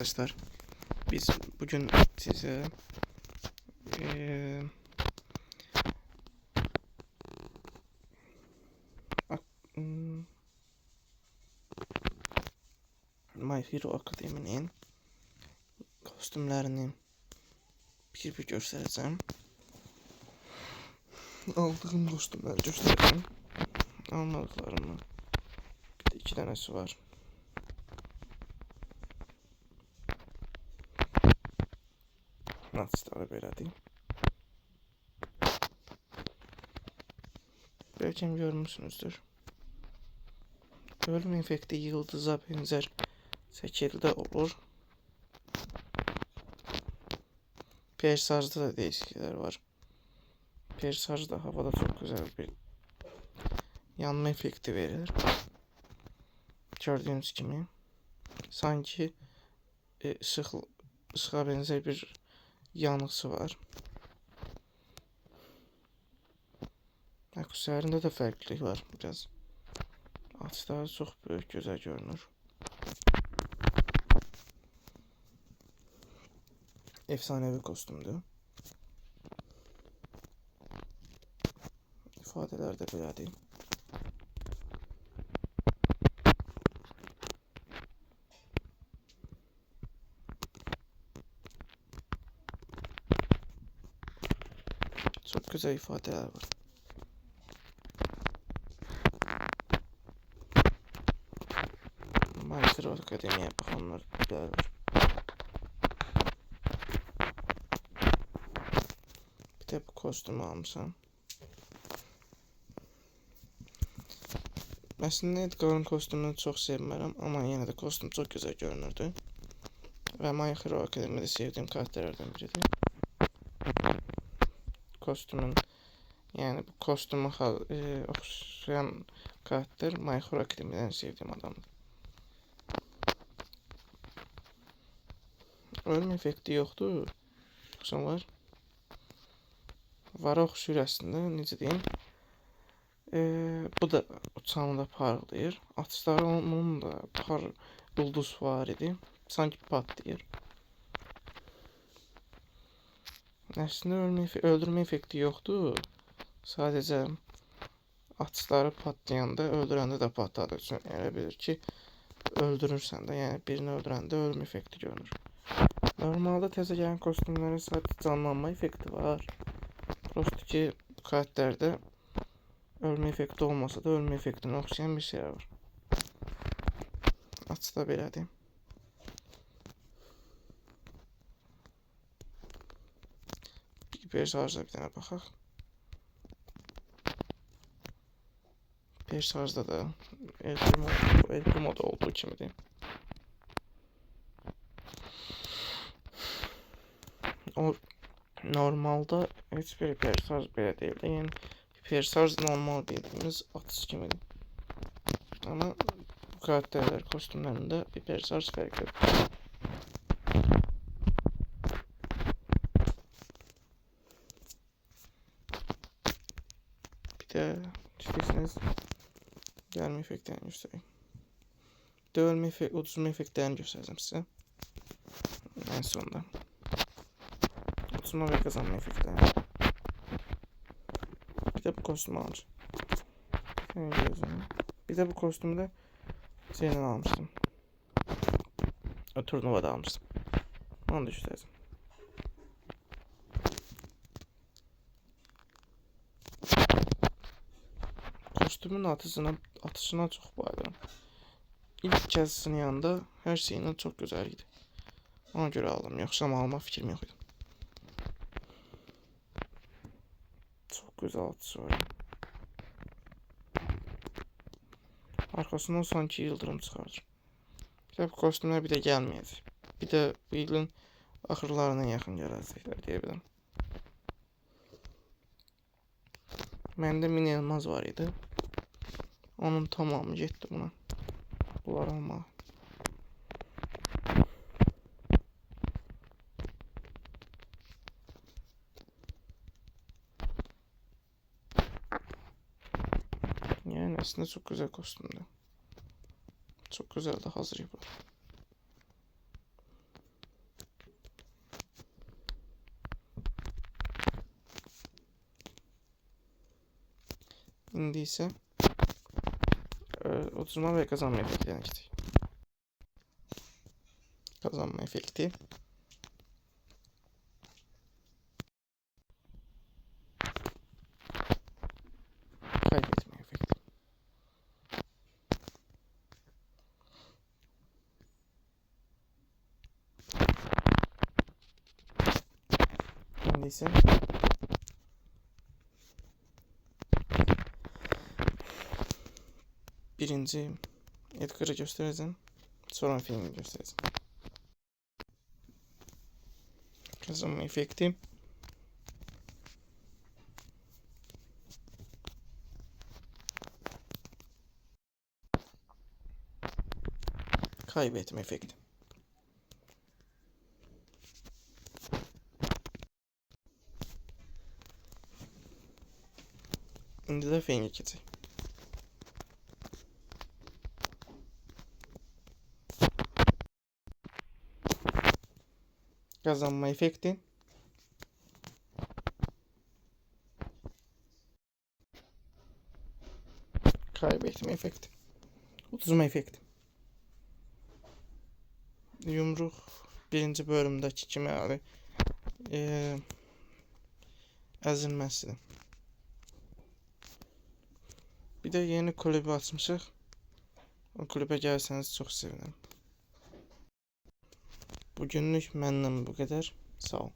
Arkadaşlar biz bugün size My Hero Academy'nin kostümlerini bir göstereceğim. Aldığım kostümleri göstereyim. Almadıklarımı. Bir de 2 tanesi var. Natstarı belə deyim. Belki görmüşsünüzdür. Ölüm efekti yıldıza benzer şekilde olur. Persajda da değişiklikler var. Persajda havada çok güzel bir yanma efekti verir. Gördüğünüz gibi sanki ışığa benzer bir yanısı var. Üzerinde de farklılık var biraz. Atışları çok büyük, güzel görünür. Efsanevi kostümdür. İfadeler de belə deyim. Çok güzel ifadeler var. My Hero Academy'ye bakanlar bilərlər. Bir de bu kostümü almışam. Əslində Edgar'ın kostümünü çox sevmərəm, amma yenə də kostüm çox gözəl görünürdü. Və My Hero Academy'də sevdiyim karakterlərdən biridir. Kostümün, yani bu kostümü oxşayan karakter My Hero Academy'dən sevdiyim adamdır. Ölüm efekti yoxdur. Yoxsa var. Vara oxşuyur əslində, necə deyim. Bu da uçağında parlayır. Atışları onun da ulduz var idi. Sanki patlayır. Əslində öldürmə effekti yoxdur. Sadəcə atışları patlayanda, öldürəndə də patladır. Elə bilir ki, öldürürsən də, yəni birini öldürəndə ölüm effekti görünür. Normalde təzə gələn kostümlərin sadəcə canlanma effekti var. Prosto ki, bu karakterde ölme efekti olmasa da ölme efektine oxşayan bir şey var. Açı da belədir. Persajda bir dənə baxaq. Persajda da el modu olduğu kimidir. O normalde hiçbir persaj belə deyildi. Yəni persaj normal bildiğimiz atış kimidir. Ama bu karakterler kostümlerinde bir persaj farklı. Bir de isterseniz gelme efektlerini göstereyim. Dövülme efekt, uduzma efektlerini göstereceğim size. En sonunda. Uduzma ve kazanma efektlerini. Bir de bu kostümü almışım. Bir de bu kostümü de şeyden almıştım. O turnuvada almıştım. Onu da göstereceğim. Kostümün atışına çok bayılırım. İlk kez sınayanda her şeyinden çok güzeldi. Ona göre aldım. Yoksa alma fikrim yok idi. Çok güzel atışı var. Arkasından sanki yıldırım çıkarır. Bir de bu kostümler bir de gelmeyecek. Bir de bu yılın axırlarına yaxın gələcəklər deyə bilərəm. Məndə mini elmaz var idi. Onun tamamı getdi buna. Bunlar almağa. Yani aslında çok güzel kostümdü. Çok güzel de hazır yapıldı. İndi isə uduzma və qazanma effektlərinə keçək. Kazanma efekti. Kaybetme efekti. Şimdi ise birinci Edgar'ı göstereceğim. Sonra filmi göstereceğim. Kazanma efekti. Kaybetme efekti. İndi də filmi keçək. Kazanma efekti. Kaybetme efekti. Uduzma efekti. Yumruq birinci bölümdəki kimi əzilməsidir. Bir də yeni kulübü açmışıq. O kulübə gəlsəniz çox sevinirim. Bugünlük məndən bu qədər. Sağ ol.